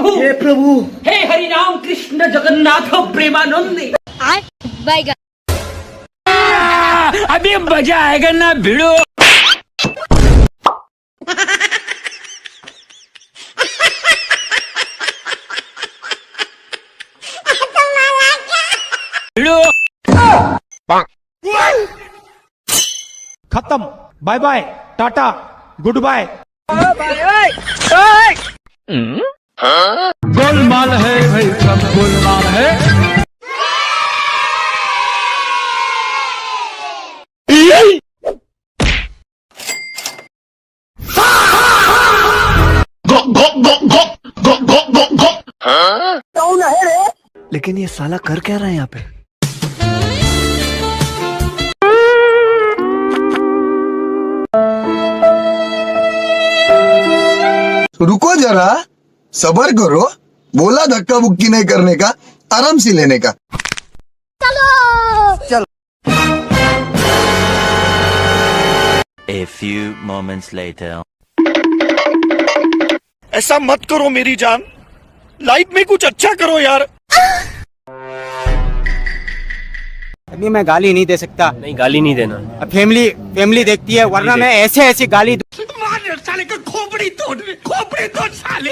प्रभु हे प्रभु हे हरि राम कृष्ण जगन्नाथ प्रेमानंदी। अभी मजा आएगा ना भिड़ो। खत्म, bye bye, tata, goodbye. गोलमाल है भाई, सब गोलमाल है। लेकिन ये साला कर क्या रहा है यहाँ पे? रुको जरा, सबर करो। बोला धक्का बुक्की नहीं करने का, आराम से लेने का। चलो A few moments later. ऐसा मत करो मेरी जान, लाइफ में कुछ अच्छा करो यार। अभी मैं गाली नहीं दे सकता। नहीं, गाली नहीं देना। अब फैमिली देखती है, वरना मैं ऐसे गाली साले का खोपड़ी तोड़ साले।